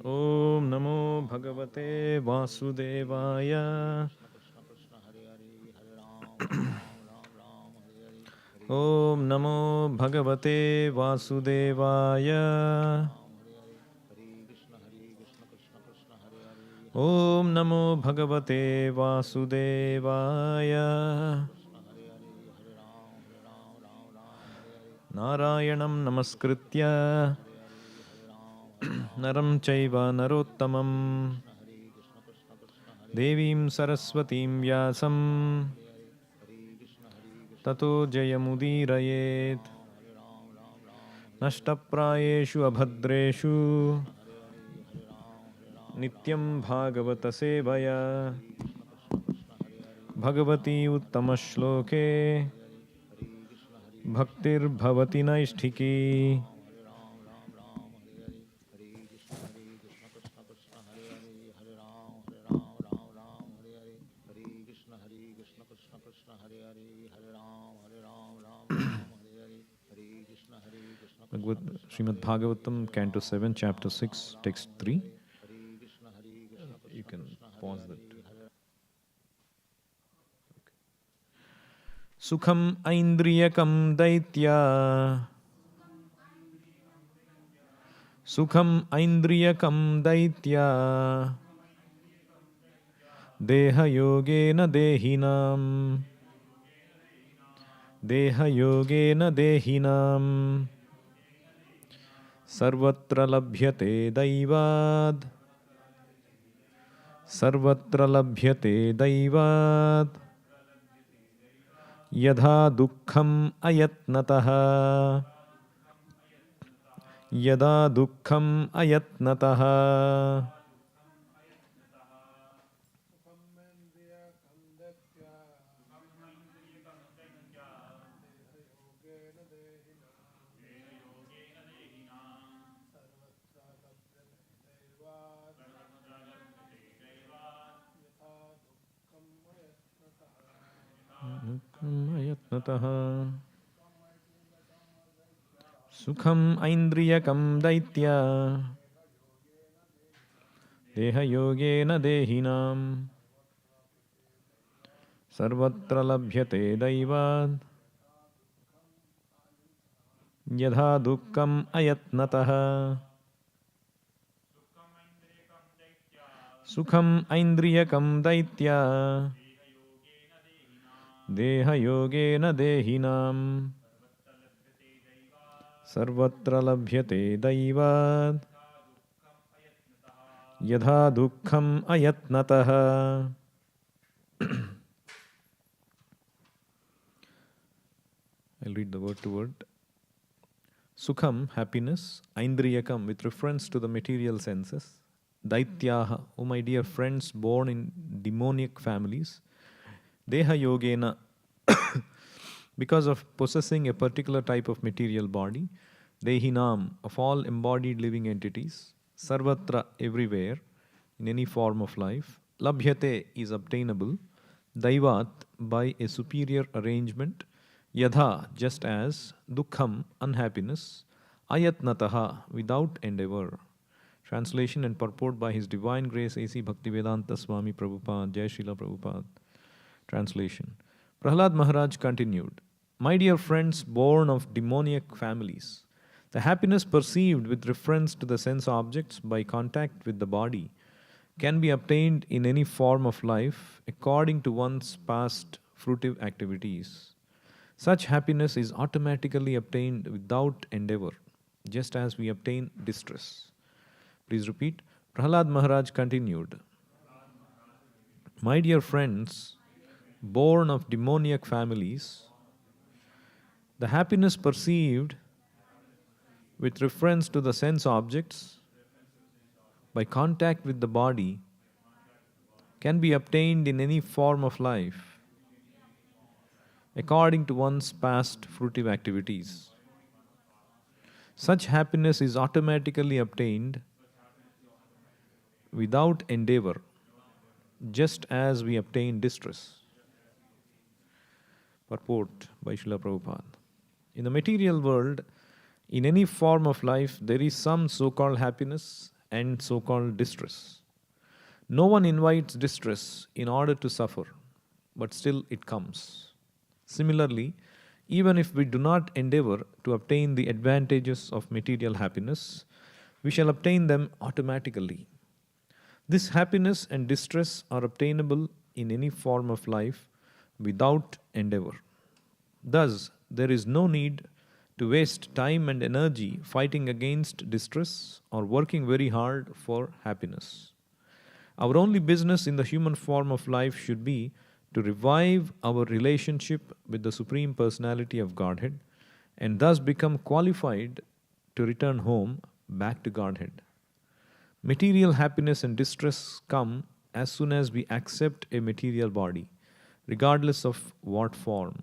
Om Namo Bhagavate Vasudevaya. Om Namo Bhagavate Vasudevaya. Om Namo Bhagavate Vasudevaya. Narayanam Namaskritya Naram Chaiva Narottamam Devim Saraswatim Vyasam Tato Jayamudirayet Nashtaprayeshu Abhadreshu Nityam Bhagavata Sevaya Bhagavati Uttamashloke Bhaktir Bhavati Naisthiki. Srimad Bhagavatam, Canto 7, Chapter 6, Text 3. You can pause that. Sukham Aindriyakam Daitya. Sukham Aindriyakam Daitya. Deha Yogena Dehinam. Deha Yogena Dehinam. Sarvatra Labhyate Daivad. Sarvatra Labhyate Daivad. Yadha Dukkham Ayatnataha. Yada Dukkham Ayatnataha. Ayatnataha. Sukham Aindriyakam Daitya. Deha Yogena Dehinam. Sarvatra Labhyate Daivad. Yadha Dukkham Ayatnataha. Sukham Aindriyakam Daitya. Deha Yogena Dehinam. Sarvatra Labhyate Daivad. Yadha Dukkham Ayatnataha. I'll read the word to word. Sukham, happiness. Aindriyakam, with reference to the material senses. Daityaha, oh my dear friends born in demoniac families. Deha Yogena, because of possessing a particular type of material body. Dehinam, of all embodied living entities. Sarvatra, everywhere, in any form of life. Labhyate is obtainable. Daivat, by a superior arrangement. Yadha, just as. Dukkham, unhappiness. Ayatnataha, without endeavor. Translation and purport by His Divine Grace A.C. Bhaktivedanta Swami Prabhupada, Jai Srila Prabhupada. Translation. Prahlad Maharaj continued, my dear friends born of demoniac families, the happiness perceived with reference to the sense objects by contact with the body can be obtained in any form of life according to one's past fruitive activities. Such happiness is automatically obtained without endeavor, just as we obtain distress. Please repeat. Prahlad Maharaj continued, my dear friends, born of demoniac families, the happiness perceived with reference to the sense objects by contact with the body can be obtained in any form of life according to one's past fruitive activities. Such happiness is automatically obtained without endeavor, just as we obtain distress. Purport by Srila Prabhupada. In the material world, in any form of life, there is some so-called happiness and so-called distress. No one invites distress in order to suffer, but still it comes. Similarly, even if we do not endeavor to obtain the advantages of material happiness, we shall obtain them automatically. This happiness and distress are obtainable in any form of life without endeavor. Thus, there is no need to waste time and energy fighting against distress or working very hard for happiness. Our only business in the human form of life should be to revive our relationship with the Supreme Personality of Godhead and thus become qualified to return home back to Godhead. Material happiness and distress come as soon as we accept a material body, regardless of what form.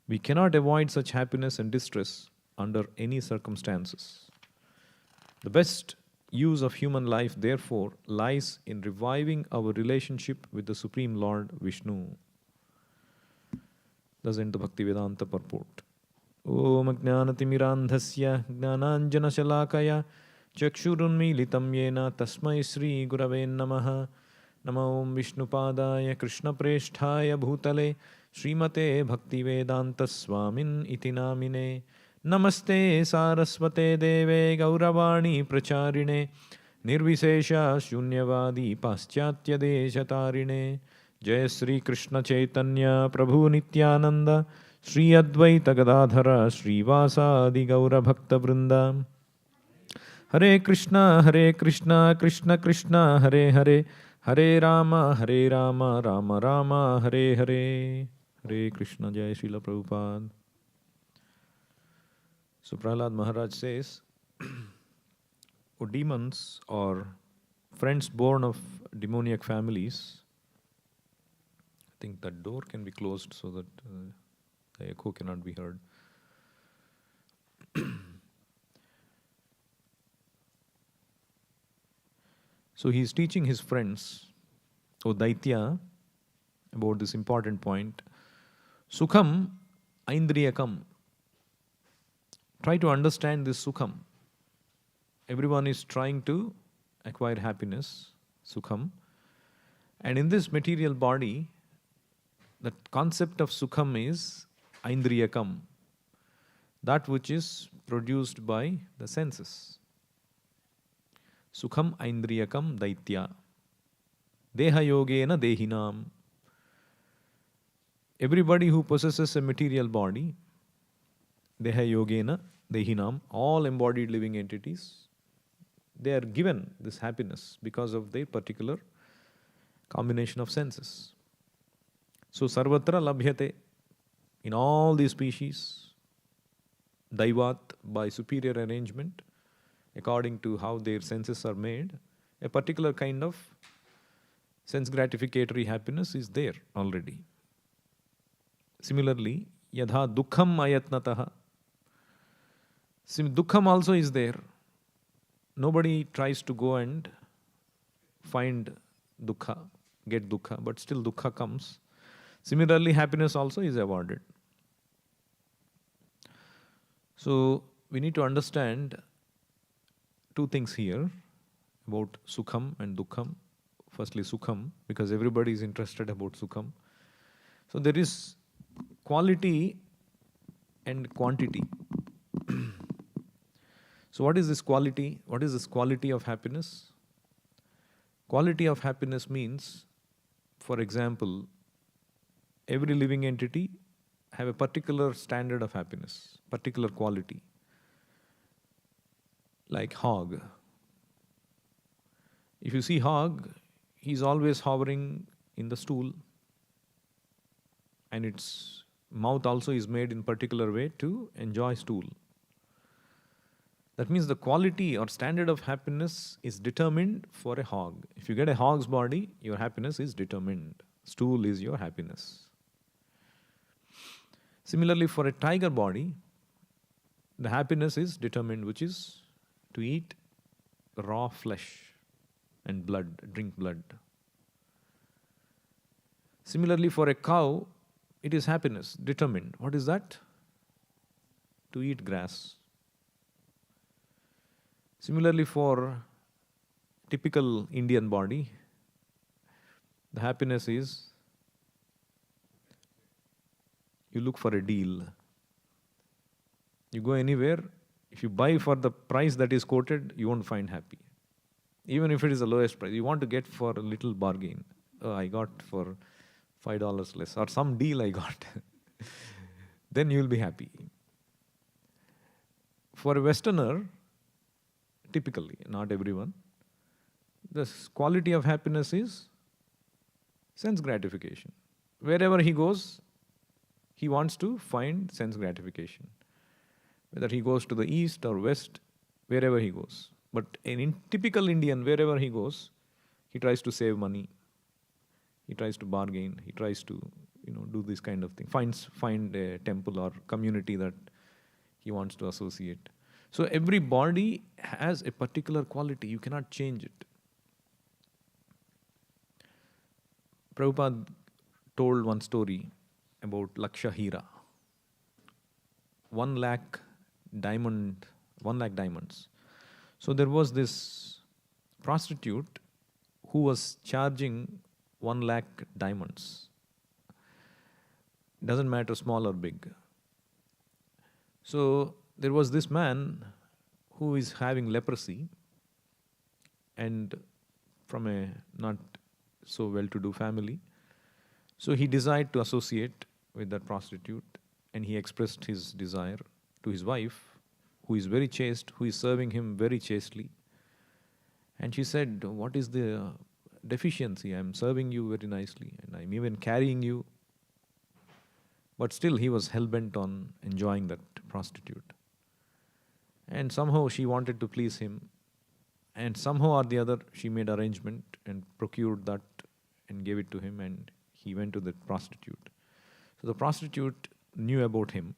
We cannot avoid such happiness and distress under any circumstances. The best use of human life, therefore, lies in reviving our relationship with the Supreme Lord Vishnu. Thus end the Bhaktivedanta purport. Om Jnanatimirandhasya Jnananjanashalakaya Chakshurunmilitam Yena Tasmai Sri Gurave Namaha Namo Om Vishnupadaya Krishna Preshthaya Bhutale Srimate Bhaktivedanta Swamin Iti Namine Namaste Saraswate Deve Gauravani Pracharine Nirvisesha Shunyavadi Paschatya Deshatarine Jai Sri Krishna Chaitanya Prabhu Nityananda Sri Advaita Gadadhara Sri Vasadi Gaura Bhakta Vrinda Hare Krishna Krishna Krishna Hare Hare Hare Rama Rama Rama Hare Hare Hare Krishna Jai Srila Prabhupada. So Prahlad Maharaj says, O demons or friends born of demoniac families, I think that door can be closed so that the echo cannot be heard. So he is teaching his friends, O Daitya, about this important point. Sukham Aindriyakam. Try to understand this Sukham. Everyone is trying to acquire happiness, Sukham. And in this material body, the concept of Sukham is Aindriyakam, that which is produced by the senses. Sukham Aindriyakam Daitya. Deha Yogena Dehinam. Everybody who possesses a material body, Deha Yogena Dehinam, all embodied living entities, they are given this happiness because of their particular combination of senses. So Sarvatra Labhyate, in all these species, Daivat, by superior arrangement, according to how their senses are made, a particular kind of sense gratificatory happiness is there already. Similarly, Yadha Dukkham Ayatnataha. Dukkham also is there. Nobody tries to go and find dukkha, get dukkha, but still dukkha comes. Similarly, happiness also is awarded. So, we need to understand two things here about Sukham and Dukkham. Firstly, Sukham, because everybody is interested about Sukham. So, there is quality and quantity. So what is this quality? What is this quality of happiness? Quality of happiness means, for example, every living entity have a particular standard of happiness, particular quality. Like hog. If you see hog, he's always hovering in the stool, and its mouth also is made in particular way to enjoy stool. That means the quality or standard of happiness is determined for a hog. If you get a hog's body, your happiness is determined. Stool is your happiness. Similarly, for a tiger body, the happiness is determined, which is to eat raw flesh and blood, drink blood. Similarly, for a cow, it is happiness determined. What is that? To eat grass. Similarly, for typical Indian body, the happiness is you look for a deal. You go anywhere, if you buy for the price that is quoted, you won't find happy. Even if it is the lowest price, you want to get for a little bargain. Oh, I got for $5 less, or some deal I got. Then you will be happy. For a Westerner, typically, not everyone, the quality of happiness is sense gratification. Wherever he goes, he wants to find sense gratification. Whether he goes to the east or west, wherever he goes. But in typical Indian, wherever he goes, he tries to save money. He tries to bargain. He tries to, do this kind of thing. Find a temple or community that he wants to associate. So every body has a particular quality. You cannot change it. Prabhupada told one story about Laksha Hira. 1 lakh diamond, 1 lakh diamonds. So there was this prostitute who was charging 1 lakh diamonds. Doesn't matter small or big. So there was this man who is having leprosy and from a not so well-to-do family. So he desired to associate with that prostitute, and he expressed his desire to his wife, who is very chaste, who is serving him very chastely. And she said, "What is the deficiency? I am serving you very nicely, and I am even carrying you." But still he was hell-bent on enjoying that prostitute. And somehow she wanted to please him, and somehow or the other she made arrangement and procured that and gave it to him, and he went to the prostitute. So the prostitute knew about him,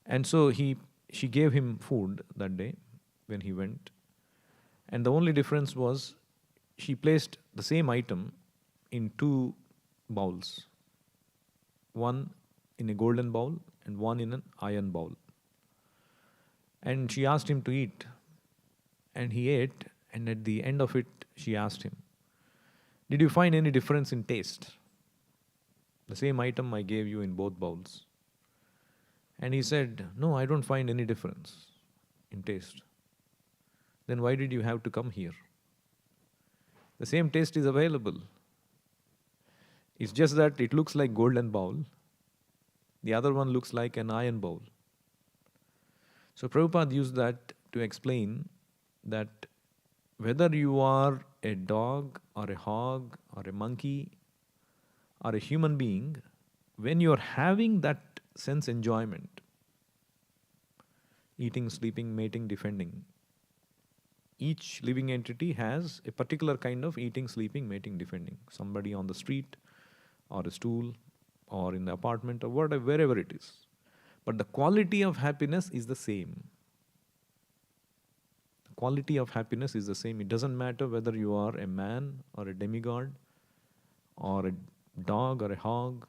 and so she gave him food that day when he went. And the only difference was she placed the same item in 2 bowls. One in a golden bowl and one in an iron bowl. And she asked him to eat. And he ate, and at the end of it, she asked him, "Did you find any difference in taste? The same item I gave you in both bowls." And he said, "No, I don't find any difference in taste." "Then why did you have to come here? The same taste is available. It's just that it looks like golden bowl. The other one looks like an iron bowl." So Prabhupada used that to explain that whether you are a dog or a hog or a monkey or a human being, when you are having that sense enjoyment, eating, sleeping, mating, defending, each living entity has a particular kind of eating, sleeping, mating, defending. Somebody on the street or a stool or in the apartment or whatever, wherever it is. But the quality of happiness is the same. The quality of happiness is the same. It doesn't matter whether you are a man or a demigod or a dog or a hog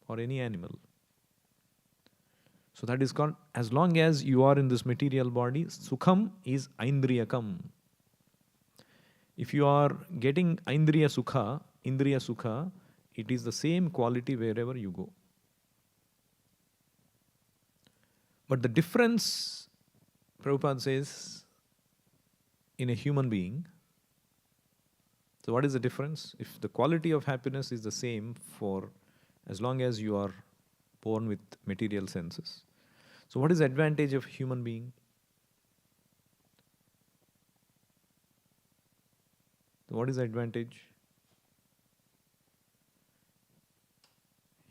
or any animal. So that is called, as long as you are in this material body, sukham is aindriyakam. If you are getting indriya sukha, it is the same quality wherever you go. But the difference, Prabhupada says, in a human being, so what is the difference? If the quality of happiness is the same for as long as you are born with material senses. So what is the advantage of human being? So what is the advantage?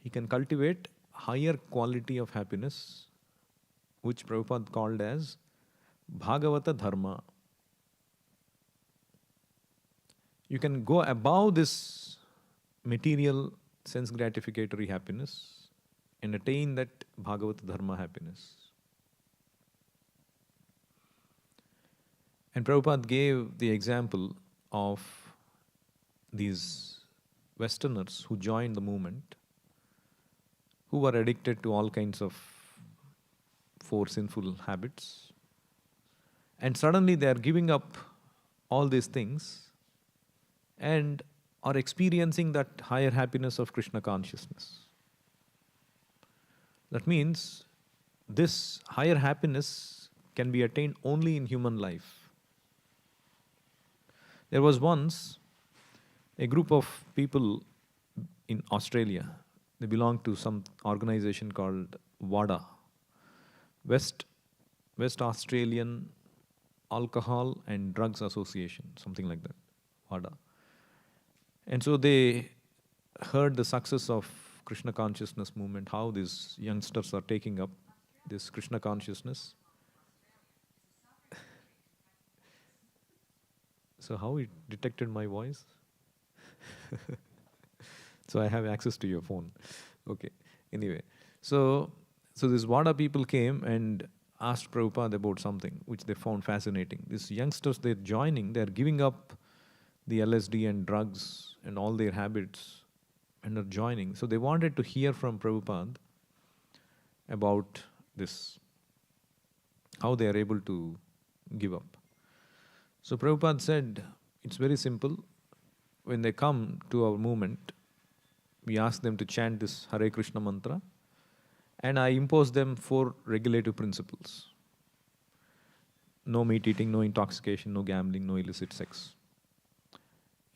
He can cultivate higher quality of happiness, which Prabhupada called as Bhagavata Dharma. You can go above this material sense gratificatory happiness and attain that Bhagavata Dharma happiness. And Prabhupada gave the example of these Westerners who joined the movement, who were addicted to all kinds of 4 sinful habits. And suddenly they are giving up all these things and are experiencing that higher happiness of Krishna consciousness. That means this higher happiness can be attained only in human life. There was once a group of people in Australia. They belonged to some organization called WADA, West Australian Alcohol and Drugs Association, something like that, WADA. And so they heard the success of Krishna consciousness movement, how these youngsters are taking up this Krishna consciousness. So how it detected my voice? So I have access to your phone. Okay. Anyway, so these WADA people came and asked Prabhupada about something which they found fascinating. These youngsters, they're joining, they're giving up the LSD and drugs and all their habits and are joining. So they wanted to hear from Prabhupada about this, how they are able to give up. So Prabhupada said, it's very simple. When they come to our movement, we ask them to chant this Hare Krishna mantra, and I impose them 4 regulative principles. No meat eating, no intoxication, no gambling, no illicit sex.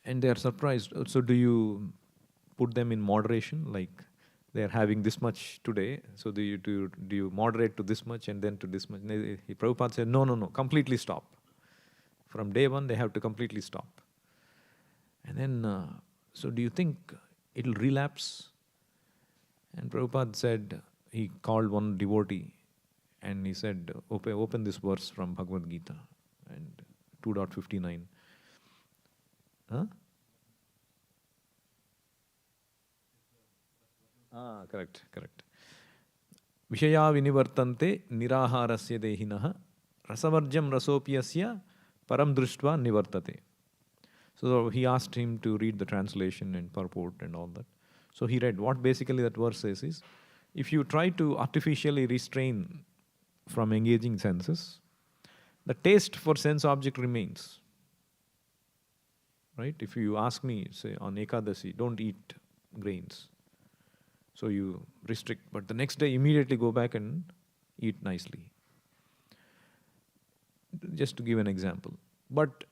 And they are surprised. So do you put them in moderation? Like they are having this much today, so do you moderate to this much and then to this much? Prabhupada said, no, completely stop. From day one, they have to completely stop. And then, so do you think it'll relapse? And Prabhupada said, he called one devotee and he said, open this verse from Bhagavad Gita and 2.59. Huh? Correct. Vishaya vinivartante niraharasya dehinaha rasavarjam rasopiyasya param drishtva nivartate. So he asked him to read the translation and purport and all that. So he read. What basically that verse says is, if you try to artificially restrain from engaging senses, the taste for sense object remains. Right? If you ask me, say on Ekadasi, don't eat grains. So you restrict, but the next day immediately go back and eat nicely. Just to give an example. But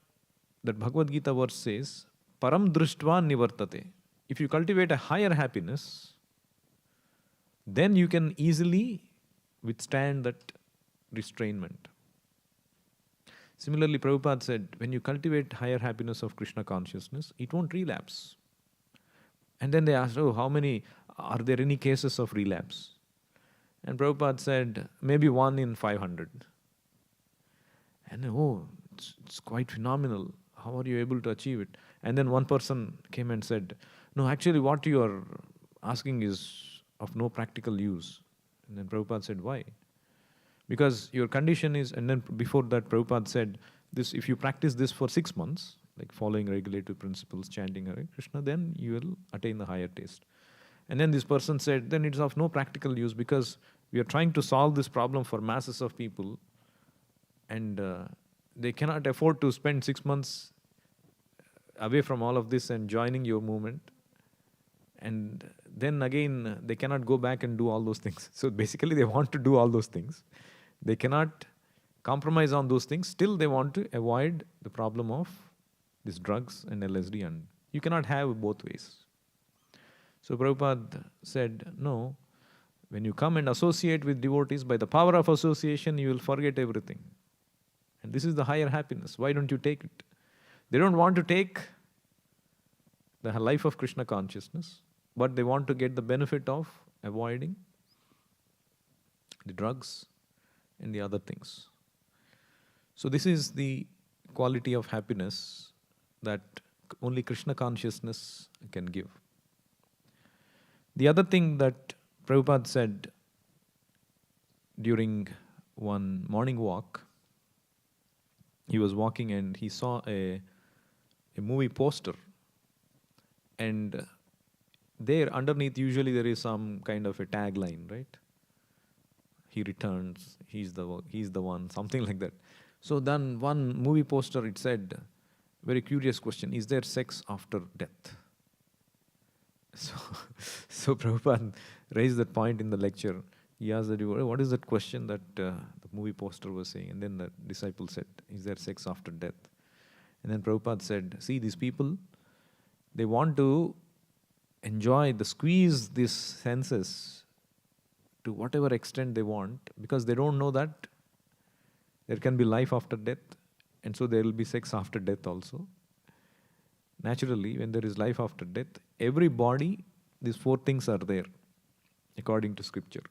that Bhagavad Gita verse says, Param drishtva nivartate. If you cultivate a higher happiness, then you can easily withstand that restrainment. Similarly, Prabhupada said, when you cultivate higher happiness of Krishna consciousness, it won't relapse. And then they asked, are there any cases of relapse? And Prabhupada said, maybe 1 in 500. And it's quite phenomenal. How are you able to achieve it? And then one person came and said, no, actually what you are asking is of no practical use. And then Prabhupada said, why? Because your condition is, and then before that Prabhupada said, this, if you practice this for 6 months, like following regulative principles, chanting Hare Krishna, then you will attain the higher taste. And then this person said, then it's of no practical use because we are trying to solve this problem for masses of people and they cannot afford to spend 6 months away from all of this and joining your movement. And then again, they cannot go back and do all those things. So basically they want to do all those things. They cannot compromise on those things. Still they want to avoid the problem of these drugs and LSD, and you cannot have both ways. So Prabhupada said, no, when you come and associate with devotees, by the power of association, you will forget everything. And this is the higher happiness. Why don't you take it? They don't want to take the life of Krishna consciousness, but they want to get the benefit of avoiding the drugs and the other things. So this is the quality of happiness that only Krishna consciousness can give. The other thing that Prabhupada said during one morning walk, he was walking and he saw a movie poster, and there underneath usually there is some kind of a tagline, right? He returns, he's the one, something like that. So then one movie poster, it said, Very curious question. Is there sex after death? So, so Prabhupada raised that point in the lecture. He asked the devotee, what is that question that the movie poster was saying? And then the disciple said, is there sex after death? And then Prabhupada said, see, these people, they want to enjoy, the squeeze these senses to whatever extent they want, because they don't know that there can be life after death, and so there will be sex after death also. Naturally, when there is life after death, every body, these four things are there, according to scripture.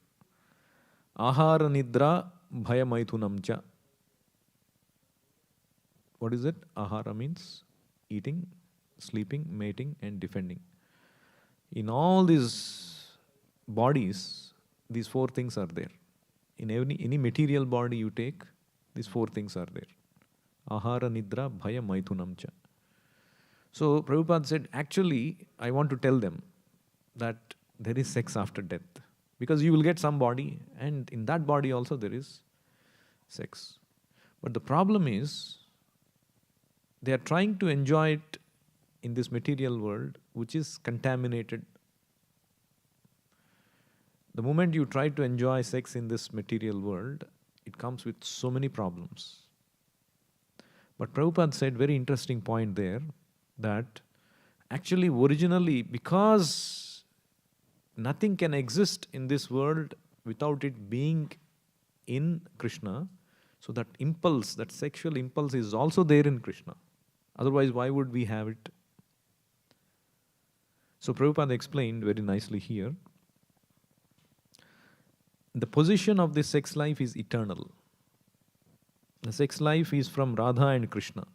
Ahara nidra bhaya maithunam cha. What is it? Ahara means eating, sleeping, mating, and defending. In all these bodies, these four things are there. In any material body you take, these four things are there. Ahara nidra bhaya maithunam cha. So Prabhupada said, actually, I want to tell them that there is sex after death. Because you will get some body, and in that body also there is sex. But the problem is, they are trying to enjoy it in this material world, which is contaminated. The moment you try to enjoy sex in this material world, it comes with so many problems. But Prabhupada said very interesting point there, that actually originally, because nothing can exist in this world without it being in Krishna, so that impulse, that sexual impulse is also there in Krishna. Otherwise, why would we have it? So Prabhupada explained very nicely here, the position of this sex life is eternal. The sex life is from Radha and Krishna.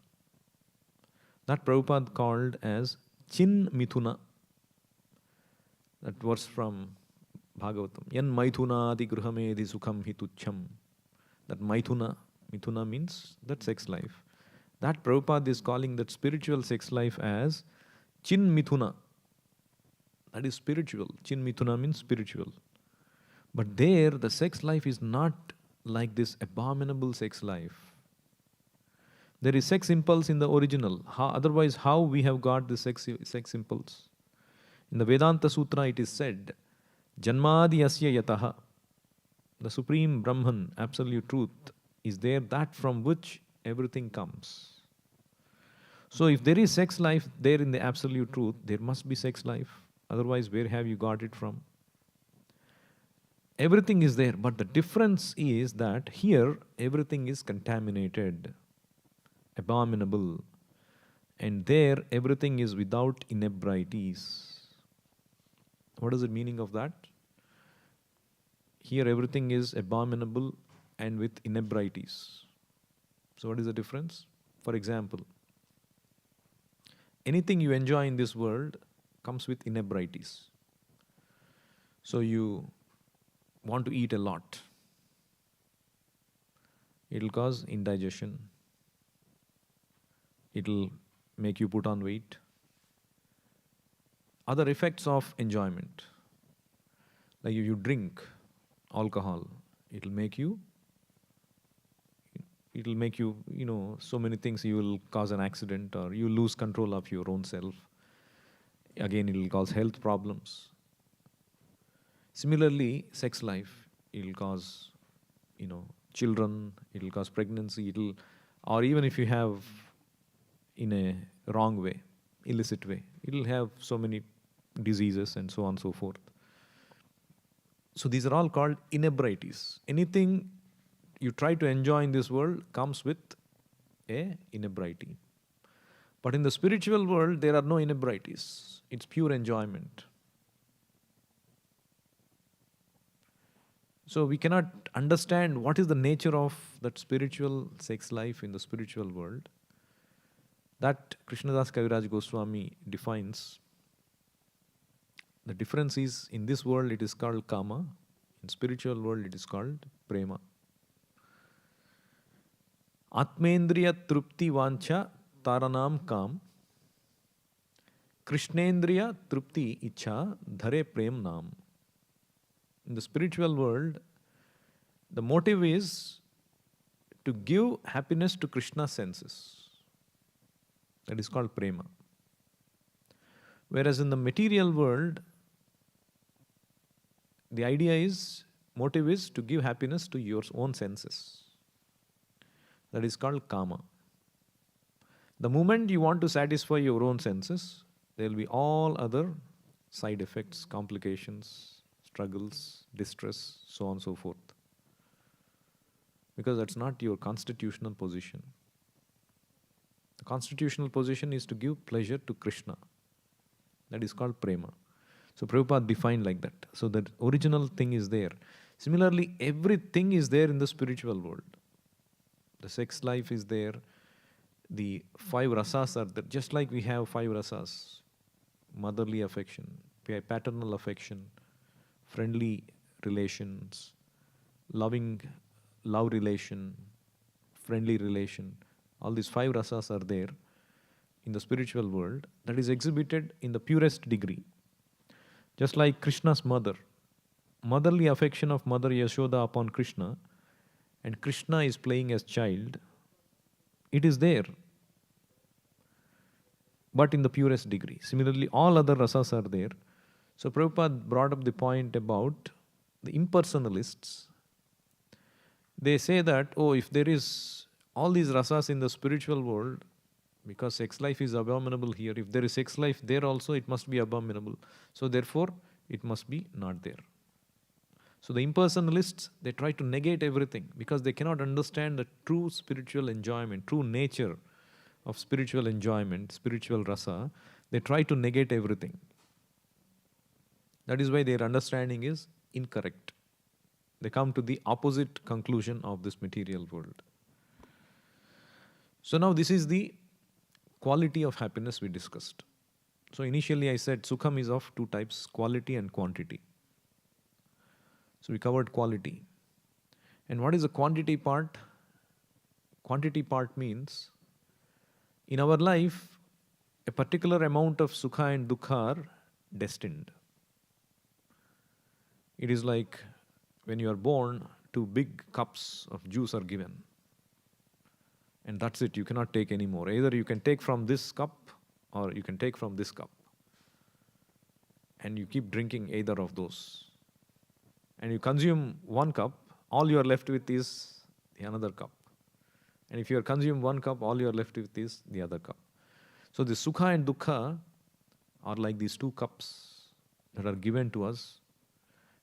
That Prabhupada called as Chin Mithuna. That verse from Bhagavatam. Yan Maithunadi Gruhamedi Sukham Hitucham. That Mithuna means that sex life. That Prabhupada is calling that spiritual sex life as Chin Mithuna. That is spiritual. Chin Mithuna means spiritual. But there, the sex life is not like this abominable sex life. There is sex impulse in the original. Otherwise, how we have got the sex impulse? In the Vedanta Sutra, it is said, Janmadi asya yataha. The Supreme Brahman, absolute truth, is there, that from which everything comes. So if there is sex life there in the absolute truth, there must be sex life. Otherwise, where have you got it from? Everything is there, but the difference is that here everything is contaminated, abominable, and there everything is without inebrities. What is the meaning of that? Here everything is abominable and with inebrities. So what is the difference? For example, anything you enjoy in this world comes with inebrities. So you want to eat a lot. It will cause indigestion. It will make you put on weight. Other effects of enjoyment, like if you drink alcohol, it will make you, so many things. You will cause an accident, or you lose control of your own self. Again, it will cause health problems. Similarly, sex life, it will cause, children, it will cause pregnancy, or even if you have in a wrong way, illicit way, it will have so many diseases and so on and so forth. So these are all called inebrities. Anything you try to enjoy in this world comes with a inebriety. But in the spiritual world, there are no inebrities. It's pure enjoyment. So we cannot understand what is the nature of that spiritual sex life in the spiritual world. That Krishnadas Kaviraj Goswami defines. The difference is, in this world it is called kama, in spiritual world it is called prema. Atmendriya trupti vancha taranam kam, Krishnendriya trupti icha dhare prem nam. In the spiritual world, the motive is to give happiness to Krishna's senses. That is called prema. Whereas in the material world, the idea is, motive is to give happiness to your own senses. That is called kama. The moment you want to satisfy your own senses, there will be all other side effects, complications, struggles, distress, so on and so forth. Because that's not your constitutional position. The constitutional position is to give pleasure to Krishna. That is called prema. So Prabhupada defined like that. So that original thing is there. Similarly, everything is there in the spiritual world. The sex life is there. The 5 rasas are there. Just like we have 5 rasas. Motherly affection, paternal affection, friendly relations, love relation, friendly relation. All these 5 rasas are there in the spiritual world, that is exhibited in the purest degree. Just like Krishna's motherly affection of Mother Yashoda upon Krishna, and Krishna is playing as child, it is there, but in the purest degree. Similarly, all other rasas are there. So Prabhupada brought up the point about the impersonalists. They say that, oh, if there is all these rasas in the spiritual world, because sex life is abominable here, if there is sex life there also, it must be abominable. So therefore, it must be not there. So the impersonalists, they try to negate everything because they cannot understand the true spiritual enjoyment, true nature of spiritual enjoyment, spiritual rasa. They try to negate everything. That is why their understanding is incorrect. They come to the opposite conclusion of this material world. So now this is the quality of happiness we discussed. So initially I said Sukham is of 2 types, quality and quantity. So we covered quality. And what is the quantity part? Quantity part means in our life, a particular amount of sukha and dukkha are destined. It is like when you are born, 2 big cups of juice are given. And that's it, you cannot take any more. Either you can take from this cup or you can take from this cup. And you keep drinking either of those. And you consume 1 cup, all you are left with is the another cup. And if you consume 1 cup, all you are left with is the other cup. So the sukha and dukkha are like these 2 cups that are given to us,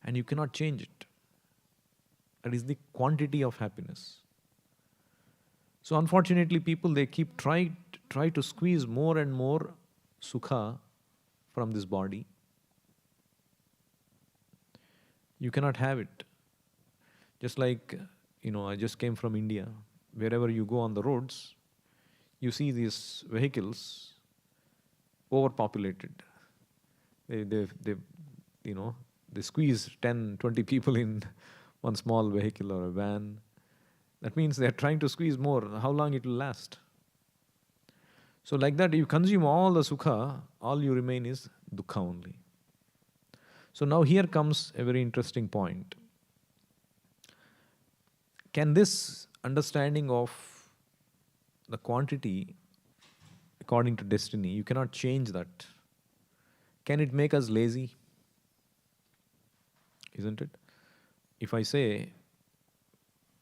and you cannot change it. That is the quantity of happiness. So unfortunately, people, they keep try to squeeze more and more sukha from this body. You cannot have it. Just like, I just came from India. Wherever you go on the roads, you see these vehicles overpopulated. They squeeze 10, 20 people in one small vehicle or a van. That means they're trying to squeeze more. How long it will last? So like that, you consume all the sukha, all you remain is dukkha only. So now here comes a very interesting point. Can this understanding of the quantity according to destiny, you cannot change that. Can it make us lazy? Isn't it? If I say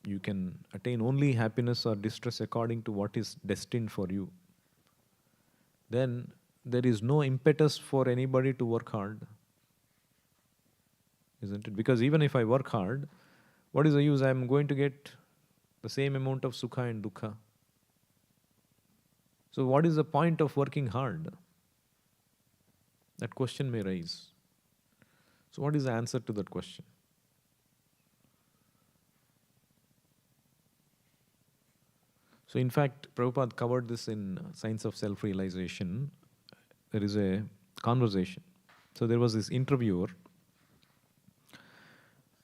you can attain only happiness or distress according to what is destined for you, then there is no impetus for anybody to work hard. Isn't it? Because even if I work hard, what is the use? I am going to get the same amount of sukha and dukkha. So what is the point of working hard? That question may rise. So what is the answer to that question? So in fact, Prabhupada covered this in Science of Self-Realization. There is a conversation. So there was this interviewer.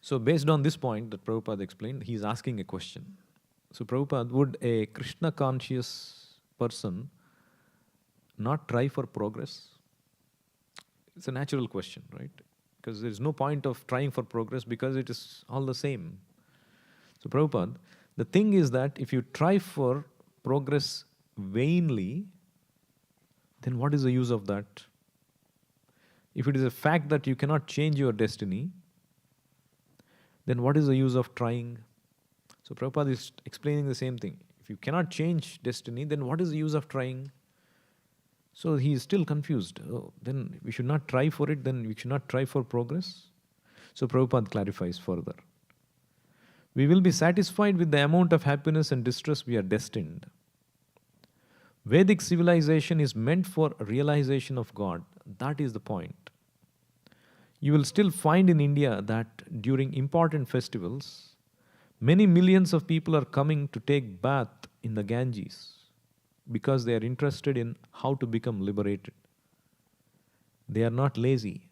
So based on this point that Prabhupada explained, he is asking a question. So Prabhupada, would a Krishna conscious person not try for progress? It's a natural question, right? Because there is no point of trying for progress because it is all the same. So Prabhupada, the thing is that if you try for progress vainly, then what is the use of that? If it is a fact that you cannot change your destiny, then what is the use of trying? So Prabhupada is explaining the same thing. If you cannot change destiny, then what is the use of trying? So he is still confused. Oh, then we should not try for it, then we should not try for progress. So Prabhupada clarifies further. We will be satisfied with the amount of happiness and distress we are destined. Vedic civilization is meant for realization of God. That is the point. You will still find in India that during important festivals, many millions of people are coming to take bath in the Ganges because they are interested in how to become liberated. They are not lazy.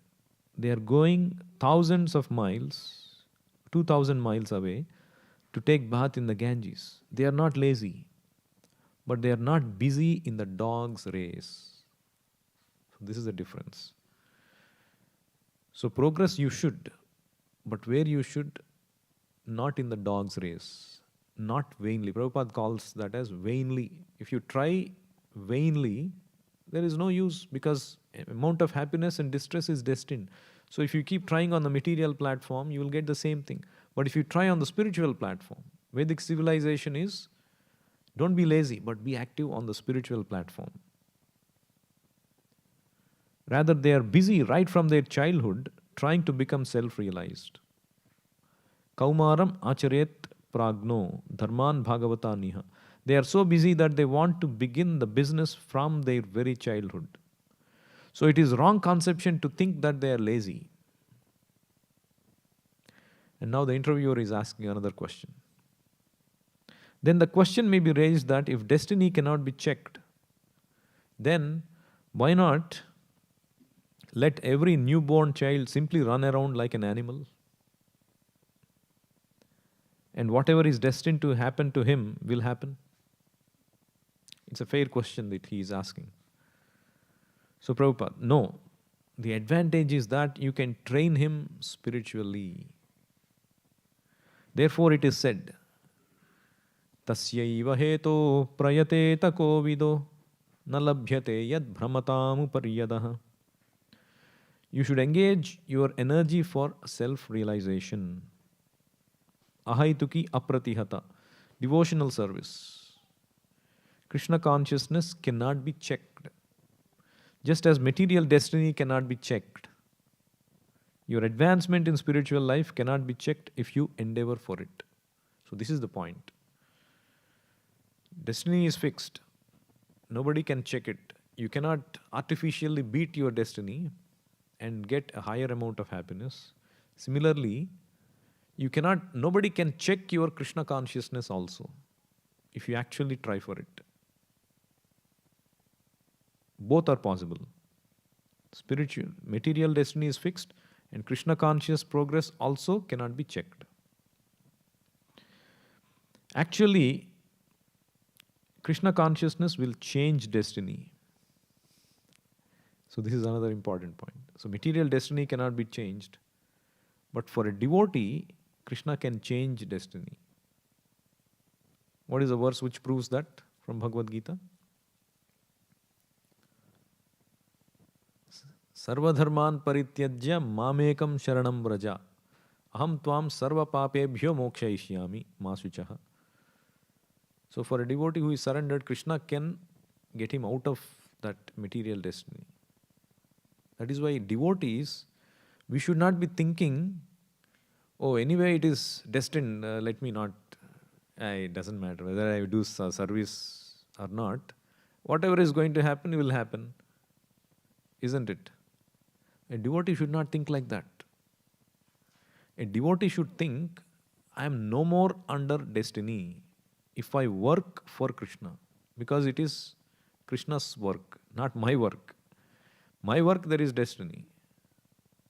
They are going thousands of miles, 2000 miles away, to take bath in the Ganges. They are not lazy, but they are not busy in the dog's race. So this is the difference. So progress you should, but where you should, not in the dog's race, not vainly. Prabhupada calls that as vainly. If you try vainly, there is no use because amount of happiness and distress is destined. So if you keep trying on the material platform, you will get the same thing. But if you try on the spiritual platform, Vedic civilization is, don't be lazy, but be active on the spiritual platform. Rather, they are busy right from their childhood trying to become self-realized. Kaumaram acharet pragno dharman bhagavata niha. They are so busy that they want to begin the business from their very childhood. So it is wrong conception to think that they are lazy. And now the interviewer is asking another question. Then the question may be raised that if destiny cannot be checked, then why not let every newborn child simply run around like an animal? And whatever is destined to happen to him will happen. It's a fair question that he is asking. So Prabhupada, no. The advantage is that you can train him spiritually. Therefore it is said, Tasyaiva heto prayate tako vido na labhyate yad bhramatam uparyadaha. You should engage your energy for self-realization. Ahaituki apratihata. Devotional service. Krishna consciousness cannot be checked. Just as material destiny cannot be checked. Your advancement in spiritual life cannot be checked if you endeavor for it. So this is the point. Destiny is fixed. Nobody can check it. You cannot artificially beat your destiny and get a higher amount of happiness. Similarly, nobody can check your Krishna consciousness also, if you actually try for it. Both are possible. Spiritual, material destiny is fixed, and Krishna conscious progress also cannot be checked. Actually, Krishna consciousness will change destiny. So this is another important point. So material destiny cannot be changed, but for a devotee, Krishna can change destiny. What is the verse which proves that from Bhagavad Gita? Sarvadharman parityajya mamekam sharanam vraja. Aham tvam sarva papebhyo mokshayishyami masuchaha. So for a devotee who is surrendered, Krishna can get him out of that material destiny. That is why devotees, we should not be thinking, oh, anyway it is destined, let me not, it doesn't matter whether I do service or not. Whatever is going to happen will happen. Isn't it? A devotee should not think like that. A devotee should think, I am no more under destiny if I work for Krishna, because it is Krishna's work, not my work. My work, there is destiny.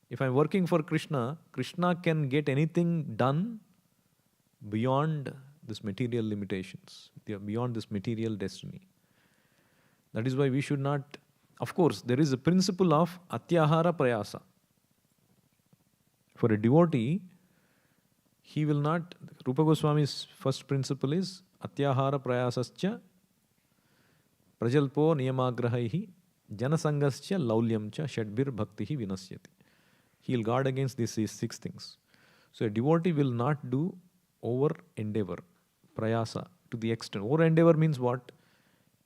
If I am working for Krishna, Krishna can get anything done beyond this material limitations, beyond this material destiny. That is why we should not, of course, there is a principle of atyahara prayasa. For a devotee, he will not, Rupa Goswami's first principle is atyahara prayasascha prajalpo niyamagrahaihi Janasangascha laulyamcha shadbir bhaktihi vinasyati. He'll guard against these six things. So a devotee will not do over endeavor, prayasa, to the extent. Over endeavor means what?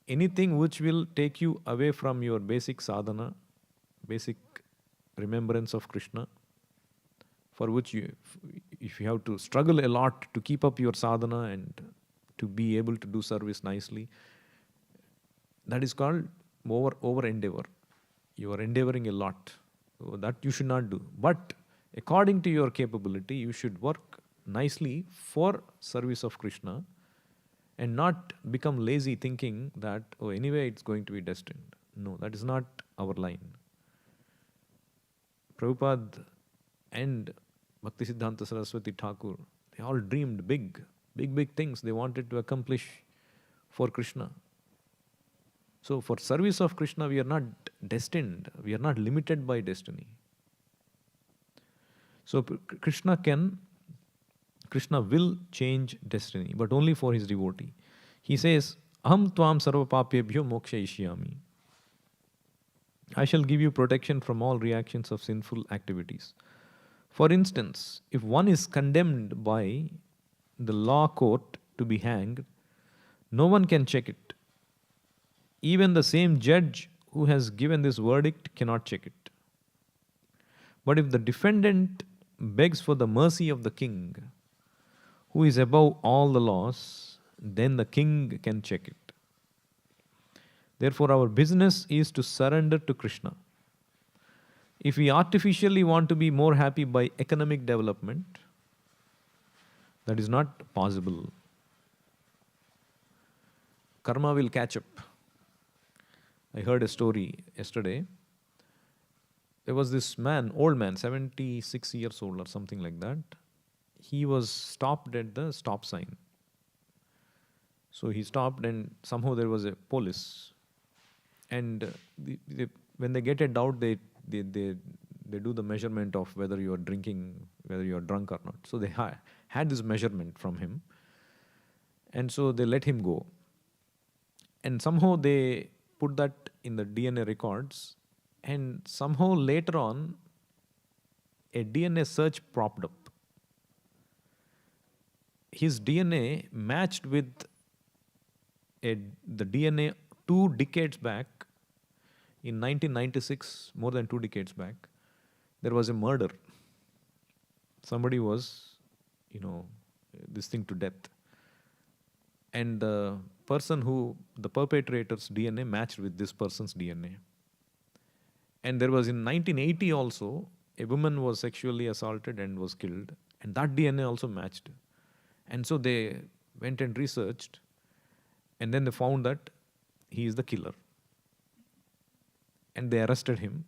Anything which will take you away from your basic sadhana, basic remembrance of Krishna, for which if you have to struggle a lot to keep up your sadhana and to be able to do service nicely, that is called over endeavor. You are endeavoring a lot. So that you should not do. But according to your capability, you should work nicely for service of Krishna and not become lazy thinking that, oh, anyway, it's going to be destined. No, that is not our line. Prabhupada and Bhaktisiddhanta Saraswati Thakur, they all dreamed big things they wanted to accomplish for Krishna. So for service of Krishna, we are not destined. We are not limited by destiny. So Krishna will change destiny, but only for his devotee. He says, Aham tvam sarva papyebhyo moksha ishyami. I shall give you protection from all reactions of sinful activities. For instance, if one is condemned by the law court to be hanged, no one can check it. Even the same judge who has given this verdict cannot check it. But if the defendant begs for the mercy of the king, who is above all the laws, then the king can check it. Therefore, our business is to surrender to Krishna. If we artificially want to be more happy by economic development, that is not possible. Karma will catch up. I heard a story yesterday. There was this man, old man, 76 years old or something like that. He was stopped at the stop sign. So he stopped and somehow there was a police. And when they get a doubt, they do the measurement of whether you are drinking, whether you are drunk or not. So they had this measurement from him. And so they let him go. And somehow they put that in the DNA records. And somehow later on, a DNA search popped up. His DNA matched with the DNA 2 decades back. In 1996, more than 2 decades back, there was a murder. Somebody was, this thing to death. And the perpetrator's DNA matched with this person's DNA. And there was in 1980 also, a woman was sexually assaulted and was killed. And that DNA also matched. And so they went and researched. And then they found that he is the killer. And they arrested him.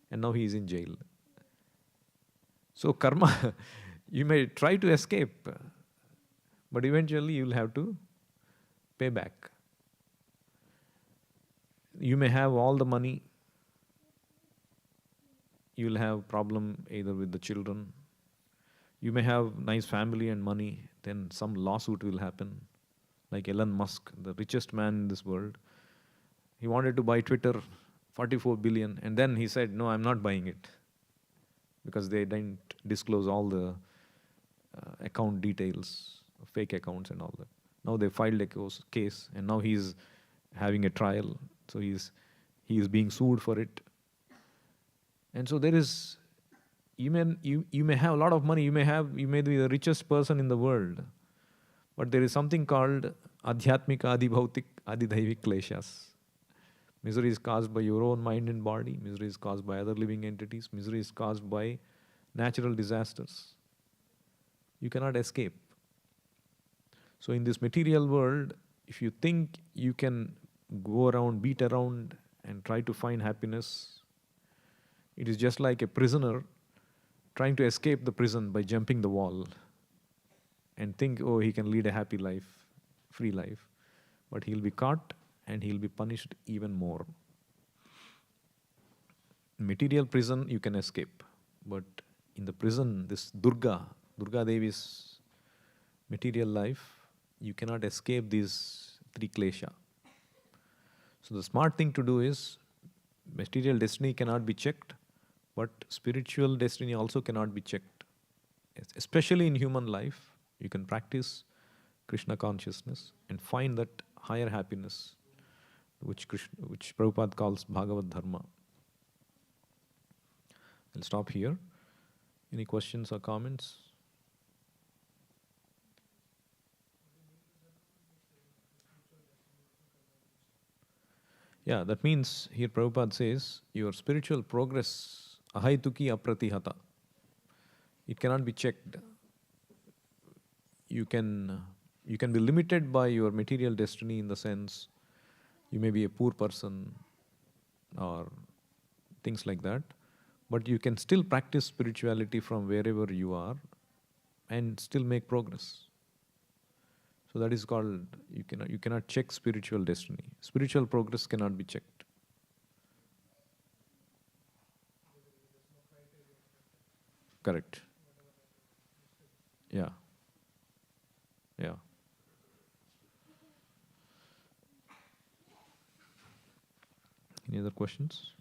And now he is in jail. So karma, you may try to escape. But eventually you will have to pay back. You may have all the money. You will have problem either with the children. You may have nice family and money. Then some lawsuit will happen. Like Elon Musk, the richest man in this world. He wanted to buy Twitter, 44 billion. And then he said, no, I'm not buying it. Because they didn't disclose all the account details, fake accounts and all that. Now they filed a case and now he's having a trial. So he is being sued for it. And so there is, you may have a lot of money, you may be the richest person in the world. But there is something called adhyatmika, adibhautik, adidaivik kleshas. Misery is caused by your own mind and body. Misery is caused by other living entities. Misery is caused by natural disasters. You cannot escape. So in this material world, if you think you can go around, beat around and try to find happiness, it is just like a prisoner trying to escape the prison by jumping the wall and think, oh, he can lead a happy life, free life. But he'll be caught and he'll be punished even more. In material prison, you can escape. But in the prison, this Durga Devi's material life, you cannot escape these 3 klesha. So the smart thing to do is material destiny cannot be checked, but spiritual destiny also cannot be checked. Especially in human life, you can practice Krishna consciousness and find that higher happiness, which Prabhupada calls Bhagavad Dharma. I'll stop here. Any questions or comments? Yeah, that means here Prabhupada says your spiritual progress, ahaituki apratihata, it cannot be checked. You can you can be limited by your material destiny in the sense you may be a poor person or things like that, but you can still practice spirituality from wherever you are and still make progress. So that is called you cannot check spiritual destiny. Spiritual progress cannot be checked. Correct. Yeah. Yeah. Any other questions?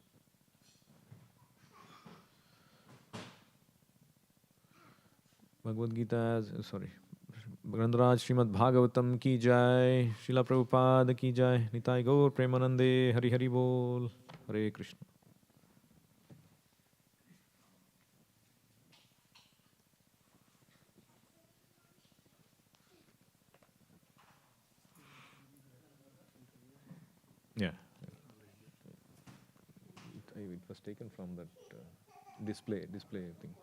Bhagavad Gita, sorry. Grandaraj Srimad Bhagavatam ki jai, Srila Prabhupada ki jai, Nitai Gaur Premanande, Hari Hari Bol, Hare Krishna. Yeah. It was taken from that display thing.